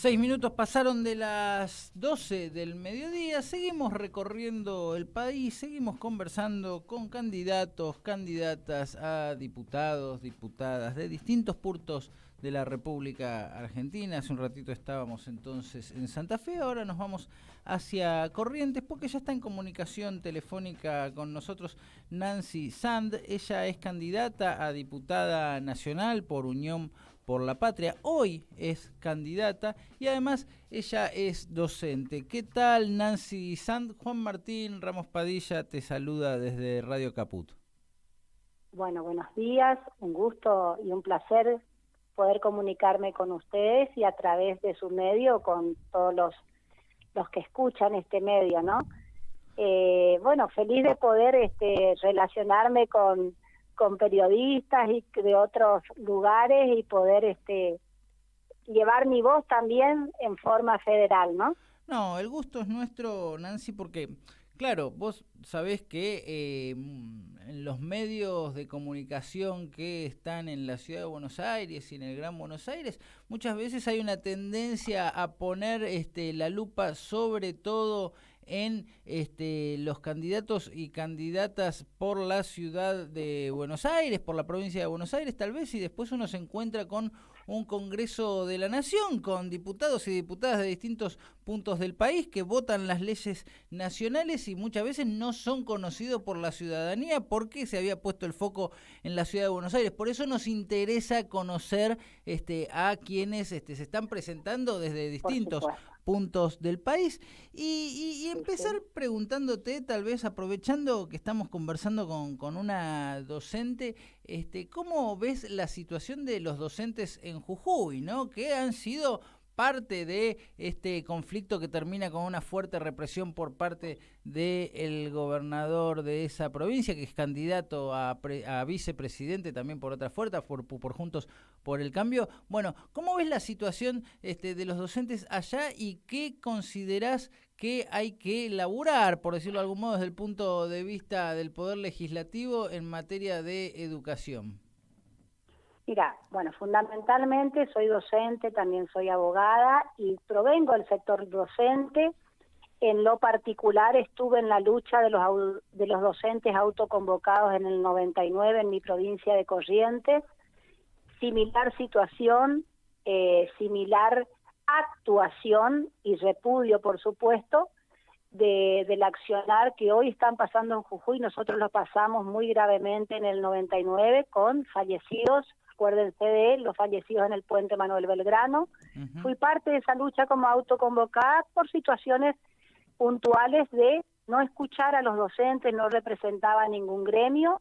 6 minutos pasaron de las 12 del mediodía, seguimos recorriendo el país, seguimos conversando con candidatos, candidatas a diputados, diputadas de distintos puntos de la República Argentina. Hace un ratito estábamos entonces en Santa Fe, ahora nos vamos hacia Corrientes porque ya está en comunicación telefónica con nosotros Nancy Sand. Ella es candidata a diputada nacional por Unión por la Patria, hoy es candidata y además ella es docente. ¿Qué tal, Nancy Sand? Juan Martín Ramos Padilla te saluda desde Radio Caput. Bueno, buenos días, un gusto y un placer poder comunicarme con ustedes y a través de su medio con todos los que escuchan este medio, ¿no? Bueno, feliz de poder relacionarme con periodistas y de otros lugares y poder llevar mi voz también en forma federal, ¿no? No, el gusto es nuestro, Nancy, porque, claro, vos sabés que en los medios de comunicación que están en la Ciudad de Buenos Aires y en el Gran Buenos Aires, muchas veces hay una tendencia a poner la lupa sobre todo en los candidatos y candidatas por la ciudad de Buenos Aires, por la provincia de Buenos Aires tal vez, y después uno se encuentra con un Congreso de la Nación, con diputados y diputadas de distintos puntos del país que votan las leyes nacionales y muchas veces no son conocidos por la ciudadanía porque se había puesto el foco en la ciudad de Buenos Aires. Por eso nos interesa conocer a quienes se están presentando desde distintos puntos del país y empezar preguntándote, tal vez aprovechando que estamos conversando con una docente, ¿cómo ves la situación de los docentes en Jujuy, ¿no? Que han sido parte de este conflicto que termina con una fuerte represión por parte del gobernador de esa provincia, que es candidato a vicepresidente también por otra fuerza, por Juntos por el Cambio. Bueno, ¿cómo ves la situación de los docentes allá y qué considerás que hay que elaborar, por decirlo de algún modo, desde el punto de vista del Poder Legislativo en materia de educación? Mira, bueno, fundamentalmente soy docente, también soy abogada y provengo del sector docente. En lo particular estuve en la lucha de los docentes autoconvocados en el 99 en mi provincia de Corrientes. Similar situación, similar actuación y repudio, por supuesto, del accionar que hoy están pasando en Jujuy. Nosotros lo pasamos muy gravemente en el 99 con fallecidos. Acuérdense de los fallecidos en el puente Manuel Belgrano. Fui parte de esa lucha como autoconvocada por situaciones puntuales de no escuchar a los docentes, no representaba ningún gremio.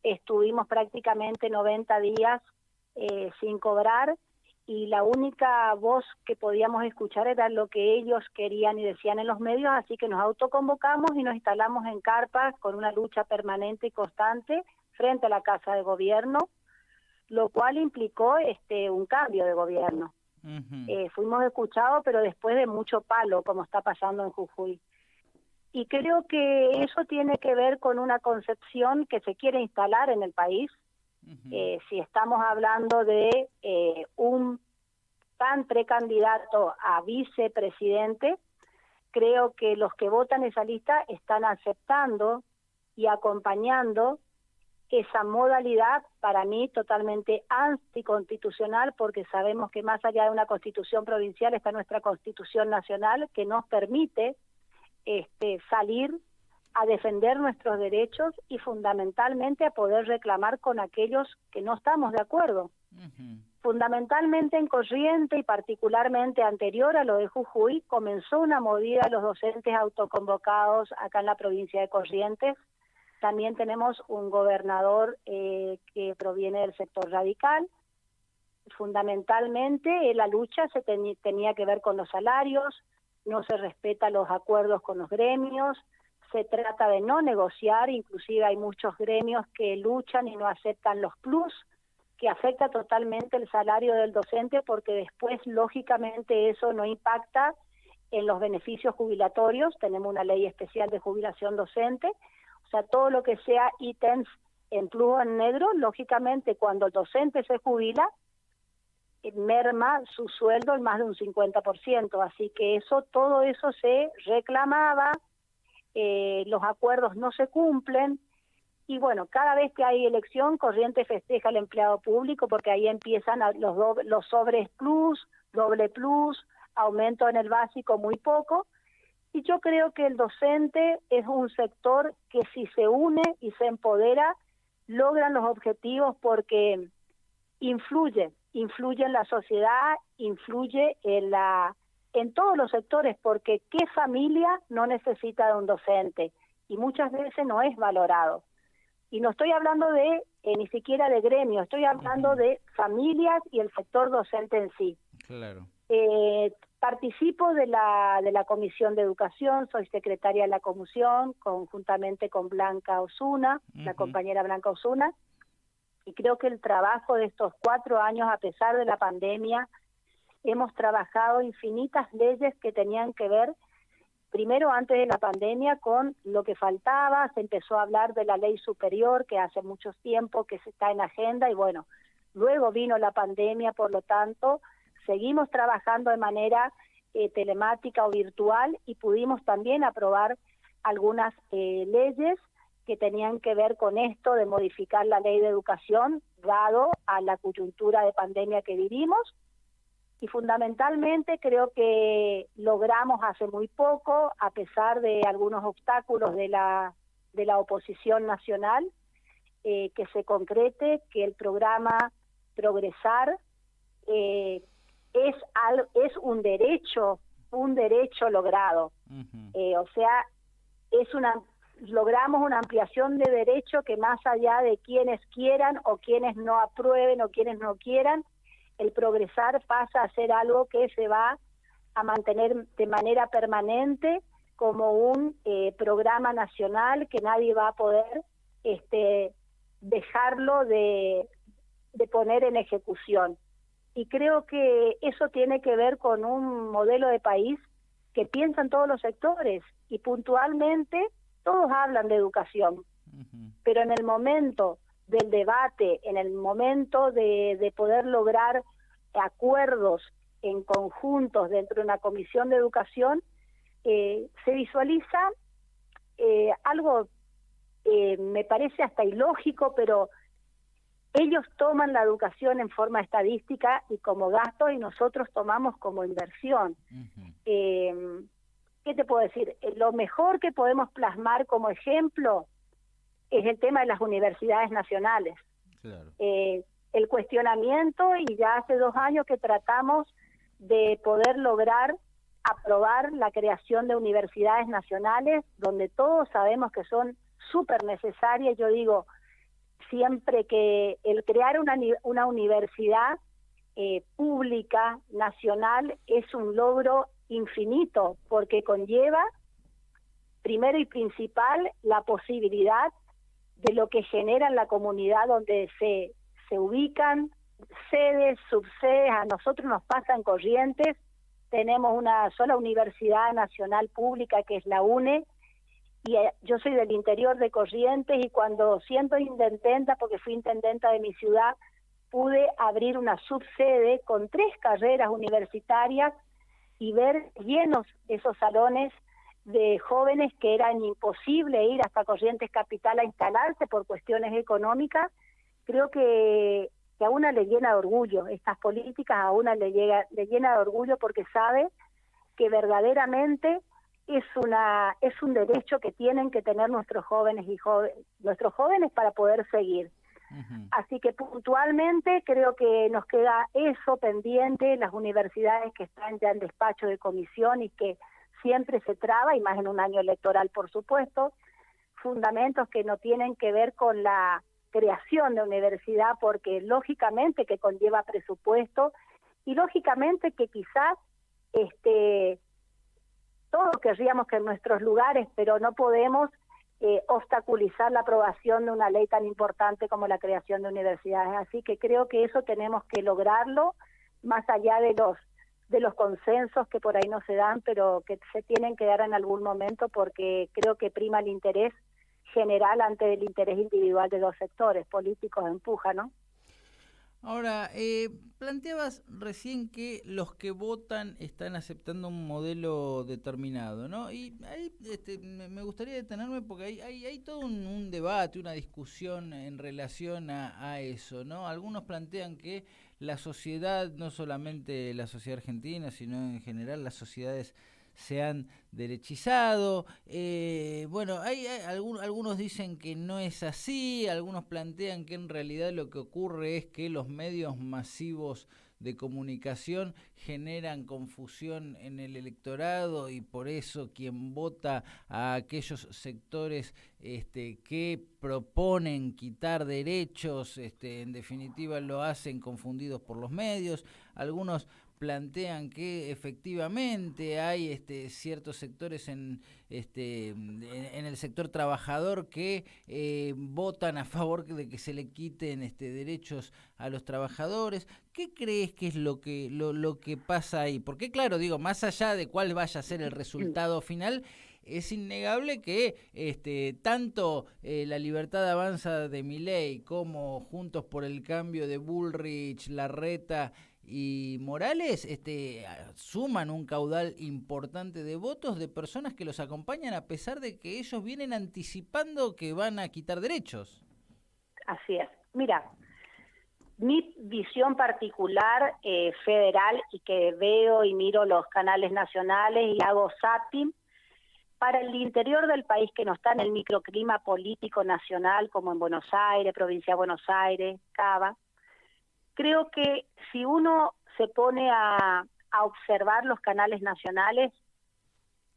Estuvimos prácticamente 90 días sin cobrar y la única voz que podíamos escuchar era lo que ellos querían y decían en los medios, así que nos autoconvocamos y nos instalamos en carpas con una lucha permanente y constante frente a la Casa de Gobierno, lo cual implicó un cambio de gobierno. Fuimos escuchados, pero después de mucho palo, como está pasando en Jujuy. Y creo que eso tiene que ver con una concepción que se quiere instalar en el país. Si estamos hablando de un precandidato a vicepresidente, creo que los que votan esa lista están aceptando y acompañando esa modalidad, para mí totalmente anticonstitucional, porque sabemos que más allá de una constitución provincial está nuestra constitución nacional que nos permite salir a defender nuestros derechos y fundamentalmente a poder reclamar con aquellos que no estamos de acuerdo. Fundamentalmente en Corrientes y particularmente anterior a lo de Jujuy, comenzó una movida de los docentes autoconvocados acá en la provincia de Corrientes. También tenemos un gobernador que proviene del sector radical. Fundamentalmente la lucha tenía que ver con los salarios, no se respetan los acuerdos con los gremios, se trata de no negociar, inclusive hay muchos gremios que luchan y no aceptan los plus, que afecta totalmente el salario del docente porque después lógicamente eso no impacta en los beneficios jubilatorios. Tenemos una ley especial de jubilación docente. O sea, todo lo que sea ítems en plus o en negro, lógicamente cuando el docente se jubila, merma su sueldo en más de un 50%, así que todo eso se reclamaba, los acuerdos no se cumplen, y bueno, cada vez que hay elección, Corrientes festeja al empleado público porque ahí empiezan los sobres plus, doble plus, aumento en el básico muy poco, y yo creo que el docente es un sector que si se une y se empodera, logran los objetivos porque influye en la sociedad, influye en todos los sectores, porque ¿qué familia no necesita de un docente? Y muchas veces no es valorado. Y no estoy hablando de ni siquiera de gremio, estoy hablando de familias y el sector docente en sí. Claro. Participo de la Comisión de Educación, soy secretaria de la comisión, conjuntamente con Blanca Osuna, la compañera Blanca Osuna, y creo que el trabajo de estos 4 años, a pesar de la pandemia, hemos trabajado infinitas leyes que tenían que ver, primero antes de la pandemia, con lo que faltaba, se empezó a hablar de la ley superior, que hace mucho tiempo que se está en agenda, y bueno, luego vino la pandemia, por lo tanto, seguimos trabajando de manera telemática o virtual, y pudimos también aprobar algunas leyes que tenían que ver con esto de modificar la ley de educación, dado a la coyuntura de pandemia que vivimos, y fundamentalmente creo que logramos hace muy poco, a pesar de algunos obstáculos de la oposición nacional, que se concrete que el programa Progresar es un derecho logrado. O sea, logramos una ampliación de derecho que más allá de quienes quieran o quienes no aprueben o quienes no quieran, el Progresar pasa a ser algo que se va a mantener de manera permanente como un programa nacional que nadie va a poder dejarlo de poner en ejecución. Y creo que eso tiene que ver con un modelo de país que piensa en todos los sectores, y puntualmente todos hablan de educación, pero en el momento del debate, en el momento de poder lograr acuerdos en conjuntos dentro de una comisión de educación, se visualiza algo, me parece hasta ilógico, pero ellos toman la educación en forma estadística y como gasto, y nosotros tomamos como inversión. ¿Qué te puedo decir? Lo mejor que podemos plasmar como ejemplo es el tema de las universidades nacionales. Claro. El cuestionamiento, y ya hace 2 años que tratamos de poder lograr aprobar la creación de universidades nacionales, donde todos sabemos que son súper necesarias. Yo digo siempre que el crear una universidad pública, nacional, es un logro infinito, porque conlleva, primero y principal, la posibilidad de lo que genera en la comunidad donde se ubican, sedes, subsedes. A nosotros nos pasa en Corrientes, tenemos una sola universidad nacional pública que es la UNE, y yo soy del interior de Corrientes, y cuando siendo intendenta, porque fui intendenta de mi ciudad, pude abrir una subsede con 3 carreras universitarias y ver llenos esos salones de jóvenes que eran imposible ir hasta Corrientes Capital a instalarse por cuestiones económicas. Creo que a una le llena de orgullo, estas políticas a una le llena de orgullo, porque sabe que verdaderamente es un derecho que tienen que tener nuestros jóvenes para poder seguir. Así que puntualmente creo que nos queda eso pendiente, las universidades que están ya en despacho de comisión y que siempre se traba, y más en un año electoral, por supuesto, fundamentos que no tienen que ver con la creación de universidad, porque lógicamente que conlleva presupuesto, y lógicamente que quizás todos querríamos que en nuestros lugares, pero no podemos obstaculizar la aprobación de una ley tan importante como la creación de universidades. Así que creo que eso tenemos que lograrlo, más allá de los consensos que por ahí no se dan, pero que se tienen que dar en algún momento, porque creo que prima el interés general ante el interés individual de los sectores políticos, empuja, ¿no? Ahora, planteabas recién que los que votan están aceptando un modelo determinado, ¿no? Y ahí me gustaría detenerme porque hay todo un debate, una discusión en relación a eso, ¿no? Algunos plantean que la sociedad, no solamente la sociedad argentina, sino en general las sociedades se han derechizado. Bueno, algunos dicen que no es así, algunos plantean que en realidad lo que ocurre es que los medios masivos de comunicación generan confusión en el electorado y por eso quien vota a aquellos sectores que proponen quitar derechos, en definitiva lo hacen confundidos por los medios. Algunos plantean que efectivamente hay ciertos sectores en el sector trabajador que votan a favor de que se le quiten derechos a los trabajadores. ¿Qué crees que es lo que pasa ahí? Porque claro, digo, más allá de cuál vaya a ser el resultado final, es innegable que tanto la Libertad Avanza de Milei como Juntos por el Cambio de Bullrich, Larreta y Morales suman un caudal importante de votos de personas que los acompañan a pesar de que ellos vienen anticipando que van a quitar derechos. Así es. Mira, mi visión particular federal y que veo y miro los canales nacionales y hago zapping, para el interior del país que no está en el microclima político nacional como en Buenos Aires, provincia de Buenos Aires, Cava, creo que si uno se pone a observar los canales nacionales,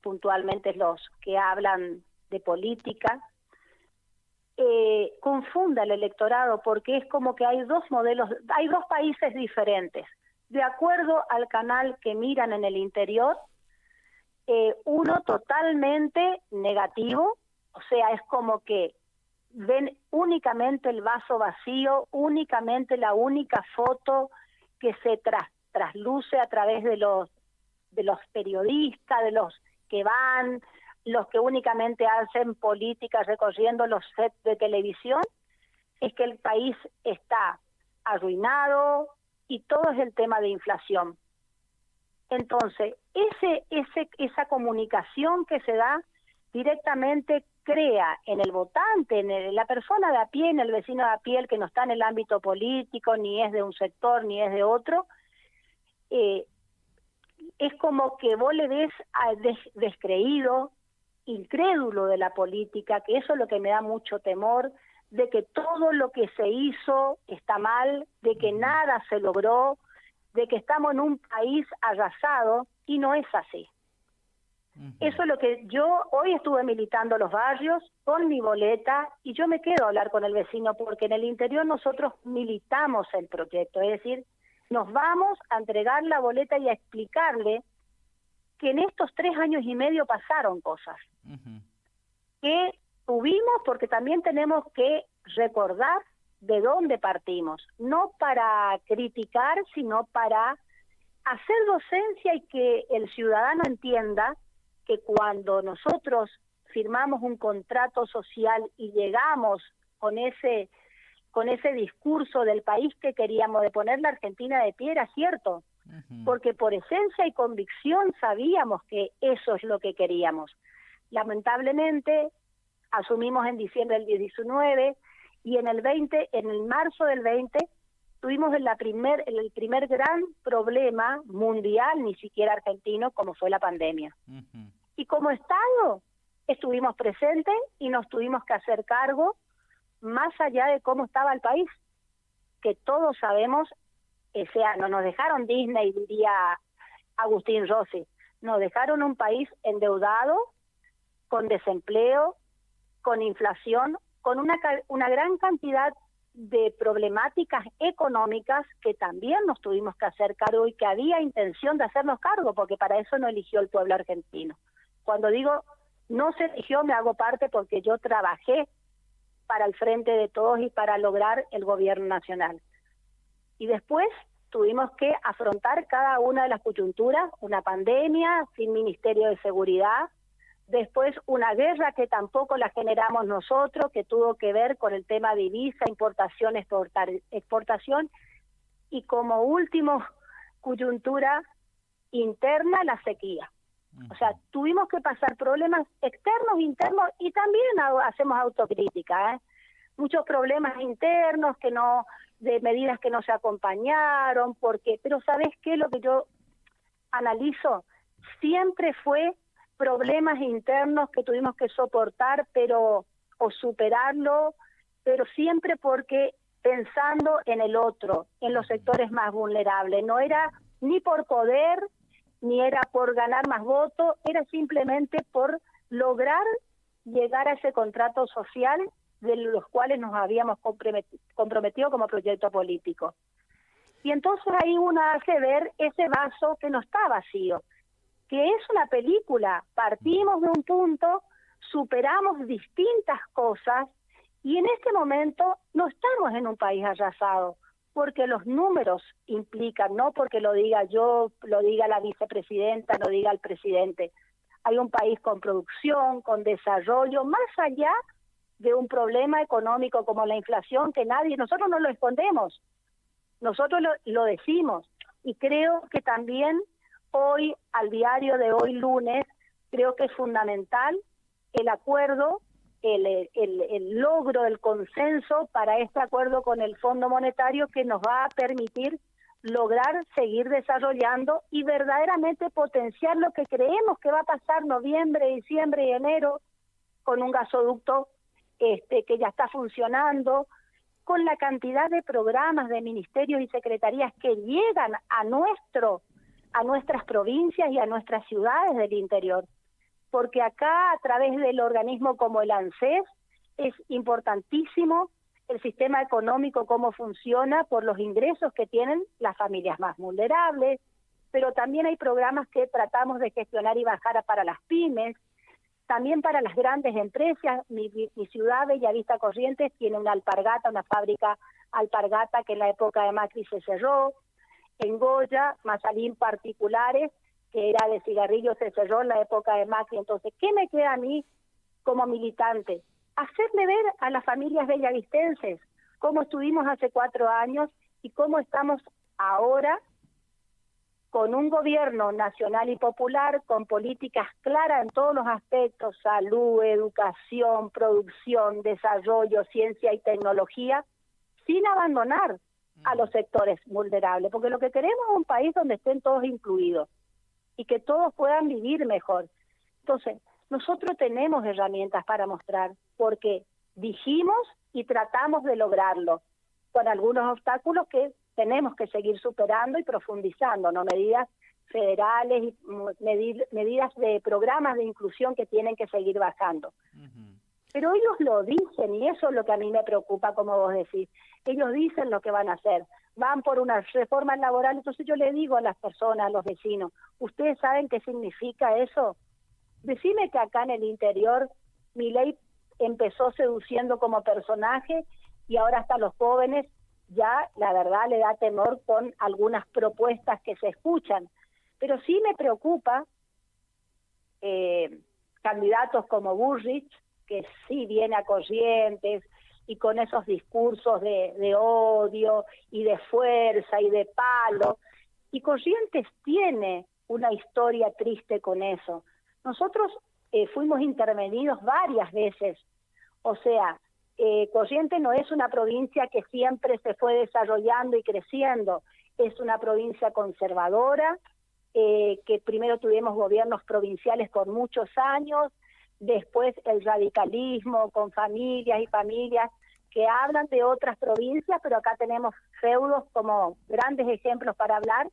puntualmente los que hablan de política, confunda el electorado porque es como que hay dos modelos, hay dos países diferentes. De acuerdo al canal que miran en el interior, uno totalmente negativo, o sea, es como que ven únicamente el vaso vacío, únicamente la única foto que se trasluce a través de los periodistas, de los que van, los que únicamente hacen política recorriendo los sets de televisión, es que el país está arruinado y todo es el tema de inflación. Entonces, esa comunicación que se da directamente crea en el votante, en la persona de a pie, en el vecino de a pie, el que no está en el ámbito político, ni es de un sector, ni es de otro, es como que vos le ves descreído, incrédulo de la política, que eso es lo que me da mucho temor, de que todo lo que se hizo está mal, de que nada se logró, de que estamos en un país arrasado, y no es así. Eso es lo que yo hoy estuve militando los barrios con mi boleta y yo me quedo a hablar con el vecino porque en el interior nosotros militamos el proyecto, es decir, nos vamos a entregar la boleta y a explicarle que en estos 3 años y medio pasaron cosas que tuvimos, porque también tenemos que recordar de dónde partimos, no para criticar, sino para hacer docencia y que el ciudadano entienda que cuando nosotros firmamos un contrato social y llegamos con ese discurso del país que queríamos, de poner la Argentina de pie, era cierto, porque por esencia y convicción sabíamos que eso es lo que queríamos. Lamentablemente, asumimos en diciembre del 19 y en el marzo del 20, tuvimos el primer gran problema mundial, ni siquiera argentino, como fue la pandemia. Y como Estado estuvimos presentes y nos tuvimos que hacer cargo más allá de cómo estaba el país, que todos sabemos, o sea, no nos dejaron Disney, diría Agustín Rossi, nos dejaron un país endeudado, con desempleo, con inflación, con una gran cantidad de problemáticas económicas que también nos tuvimos que hacer cargo y que había intención de hacernos cargo, porque para eso no eligió el pueblo argentino. Cuando digo no se eligió, me hago parte porque yo trabajé para el frente de todos y para lograr el gobierno nacional. Y después tuvimos que afrontar cada una de las coyunturas, una pandemia sin Ministerio de Seguridad, después una guerra que tampoco la generamos nosotros, que tuvo que ver con el tema divisa, importación, exportación, y como último coyuntura interna, la sequía. O sea, tuvimos que pasar problemas externos, internos, y también hacemos autocrítica, muchos problemas internos de medidas que no se acompañaron, pero ¿sabes qué? Lo que yo analizo siempre fue problemas internos que tuvimos que soportar, o superarlo, pero siempre porque pensando en el otro, en los sectores más vulnerables. No era ni por poder, ni era por ganar más votos, era simplemente por lograr llegar a ese contrato social de los cuales nos habíamos comprometido como proyecto político. Y entonces ahí uno hace ver ese vaso que no está vacío, que es una película. Partimos de un punto, superamos distintas cosas, y en este momento no estamos en un país arrasado, porque los números implican, no porque lo diga yo, lo diga la vicepresidenta, lo diga el presidente. Hay un país con producción, con desarrollo, más allá de un problema económico como la inflación, que nosotros no lo escondemos, nosotros lo decimos. Y creo que también hoy, al diario de hoy lunes, creo que es fundamental el acuerdo, el logro del consenso para este acuerdo con el Fondo Monetario, que nos va a permitir lograr seguir desarrollando y verdaderamente potenciar lo que creemos que va a pasar noviembre, diciembre y enero, con un gasoducto que ya está funcionando, con la cantidad de programas de ministerios y secretarías que llegan a nuestras provincias y a nuestras ciudades del interior. Porque acá, a través del organismo como el ANSES, es importantísimo el sistema económico, cómo funciona, por los ingresos que tienen las familias más vulnerables, pero también hay programas que tratamos de gestionar y bajar para las pymes, también para las grandes empresas. Mi ciudad, Bellavista Corrientes, tiene una fábrica alpargata que en la época de Macri se cerró. En Goya, Mazalín particulares, que era de cigarrillos, se cerró en la época de Macri. Entonces, ¿qué me queda a mí como militante? Hacerle ver a las familias bellavistenses cómo estuvimos hace 4 años y cómo estamos ahora, con un gobierno nacional y popular, con políticas claras en todos los aspectos: salud, educación, producción, desarrollo, ciencia y tecnología, sin abandonar a los sectores vulnerables, porque lo que queremos es un país donde estén todos incluidos y que todos puedan vivir mejor. Entonces, nosotros tenemos herramientas para mostrar, porque dijimos y tratamos de lograrlo, con algunos obstáculos que tenemos que seguir superando y profundizando, ¿no? Medidas federales y medidas de programas de inclusión que tienen que seguir bajando. Pero ellos lo dicen, y eso es lo que a mí me preocupa, como vos decís. Ellos dicen lo que van a hacer, van por una reforma laboral. Entonces yo le digo a las personas, a los vecinos, ¿ustedes saben qué significa eso? Decime que acá en el interior Milei empezó seduciendo como personaje, y ahora hasta los jóvenes ya, la verdad, le da temor con algunas propuestas que se escuchan. Pero sí me preocupa candidatos como Burrich, que sí viene a Corrientes y con esos discursos de odio y de fuerza y de palo. Y Corrientes tiene una historia triste con eso. Nosotros fuimos intervenidos varias veces. O sea, Corrientes no es una provincia que siempre se fue desarrollando y creciendo. Es una provincia conservadora, que primero tuvimos gobiernos provinciales por muchos años, después el radicalismo con familias y familias que hablan de otras provincias, pero acá tenemos feudos como grandes ejemplos para hablar.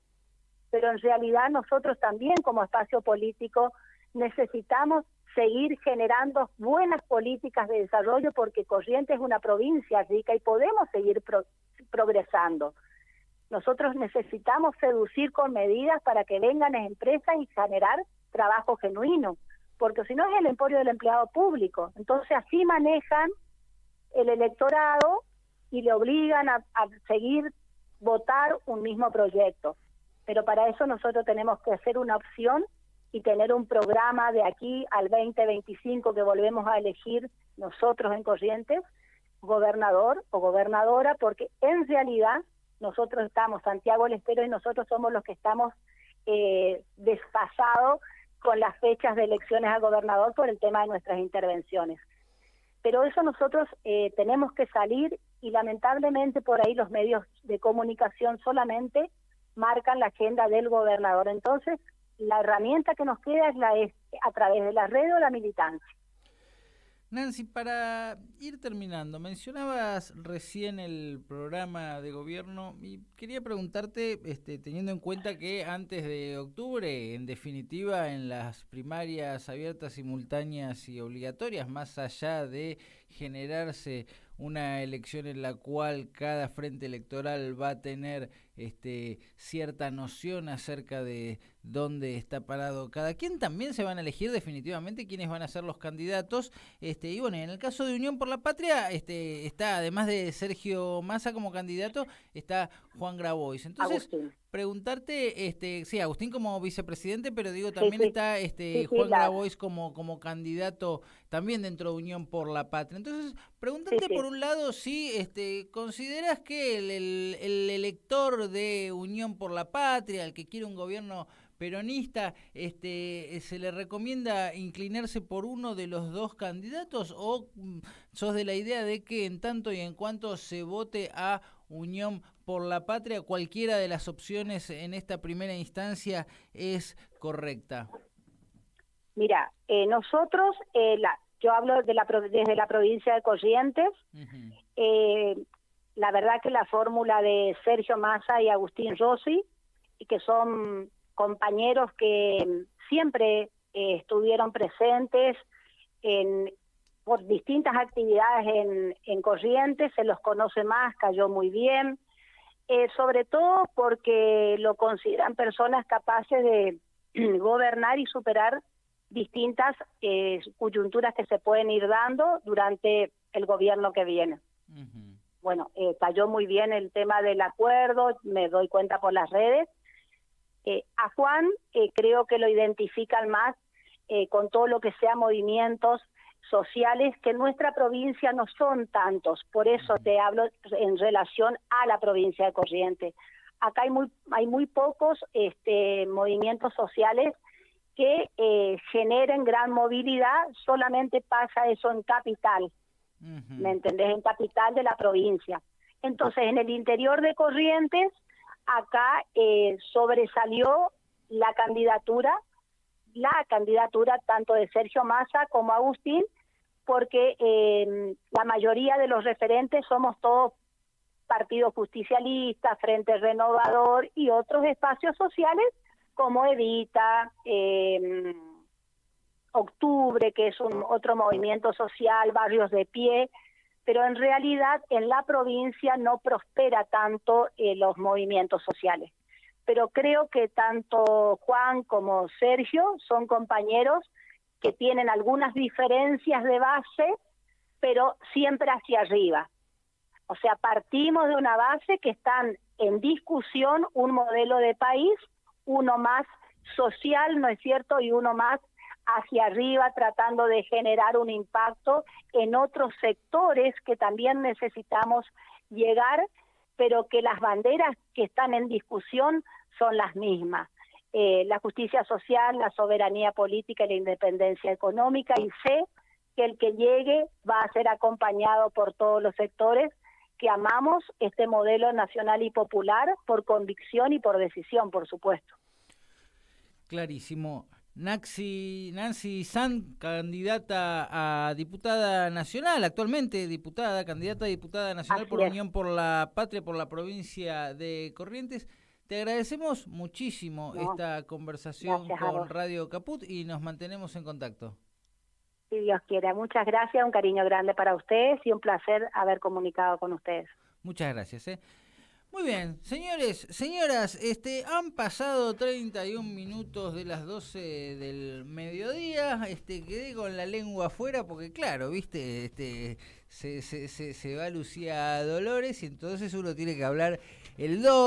Pero en realidad nosotros también, como espacio político, necesitamos seguir generando buenas políticas de desarrollo, porque Corrientes es una provincia rica y podemos seguir progresando. Nosotros necesitamos seducir con medidas para que vengan las empresas y generar trabajo genuino, porque si no es el emporio del empleado público. Entonces así manejan el electorado y le obligan a seguir votar un mismo proyecto. Pero para eso nosotros tenemos que hacer una opción y tener un programa de aquí al 2025 que volvemos a elegir nosotros en Corrientes, gobernador o gobernadora, porque en realidad nosotros estamos, Santiago del Estero y nosotros somos los que estamos desfasados con las fechas de elecciones a gobernador por el tema de nuestras intervenciones. Pero eso nosotros tenemos que salir y lamentablemente por ahí los medios de comunicación solamente marcan la agenda del gobernador. Entonces, la herramienta que nos queda es a través de la red o la militancia. Nancy, para ir terminando, mencionabas recién el programa de gobierno y quería preguntarte, teniendo en cuenta que antes de octubre, en definitiva, en las primarias abiertas, simultáneas y obligatorias, más allá de generarse una elección en la cual cada frente electoral va a tener cierta noción acerca de dónde está parado cada quien, también se van a elegir definitivamente quiénes van a ser los candidatos, y bueno, en el caso de Unión por la Patria, está, además de Sergio Massa como candidato, está Juan Grabois. Entonces, Agustín. Preguntarte, sí, Agustín como vicepresidente, pero digo, también está Juan Grabois como candidato también dentro de Unión por la Patria. Entonces, preguntarte por un lado si consideras que el elector de Unión por la Patria, el que quiere un gobierno peronista, ¿se le recomienda inclinarse por uno de los dos candidatos o sos de la idea de que en tanto y en cuanto se vote a Unión por la Patria, cualquiera de las opciones en esta primera instancia es correcta? Mira, nosotros, yo hablo desde la provincia de Corrientes. La verdad que la fórmula de Sergio Massa y Agustín Rossi, que son compañeros que siempre estuvieron presentes por distintas actividades en Corrientes, se los conoce más, cayó muy bien, sobre todo porque lo consideran personas capaces de gobernar y superar distintas coyunturas que se pueden ir dando durante el gobierno que viene. Bueno, cayó muy bien el tema del acuerdo, me doy cuenta por las redes. A Juan creo que lo identifican más con todo lo que sea movimientos sociales, que en nuestra provincia no son tantos, por eso te hablo en relación a la provincia de Corrientes. Acá hay muy pocos movimientos sociales que generen gran movilidad, solamente pasa eso en capital, ¿me entendés? En capital de la provincia. Entonces, en el interior de Corrientes, acá sobresalió la candidatura tanto de Sergio Massa como Agustín, porque la mayoría de los referentes somos todos Partido Justicialista, Frente Renovador y otros espacios sociales como Evita, Octubre, que es otro movimiento social, Barrios de Pie, pero en realidad en la provincia no prospera tanto los movimientos sociales. Pero creo que tanto Juan como Sergio son compañeros que tienen algunas diferencias de base, pero siempre hacia arriba. O sea, partimos de una base que están en discusión un modelo de país, uno más social, ¿no es cierto?, y uno más hacia arriba, tratando de generar un impacto en otros sectores que también necesitamos llegar, pero que las banderas que están en discusión son las mismas. La justicia social, la soberanía política y la independencia económica, y sé que el que llegue va a ser acompañado por todos los sectores que amamos este modelo nacional y popular por convicción y por decisión, por supuesto. Clarísimo. Nancy Sanz, candidata a diputada nacional, actualmente candidata a diputada nacional por Unión por la Patria, por la provincia de Corrientes. Te agradecemos muchísimo esta conversación con Radio Caput y nos mantenemos en contacto. Si Dios quiere. Muchas gracias, un cariño grande para ustedes y un placer haber comunicado con ustedes. Muchas gracias. Muy bien, señores, señoras, han pasado 31 minutos de las 12 del mediodía, quedé con la lengua afuera porque claro, viste, se va Lucía Dolores y entonces uno tiene que hablar el doble.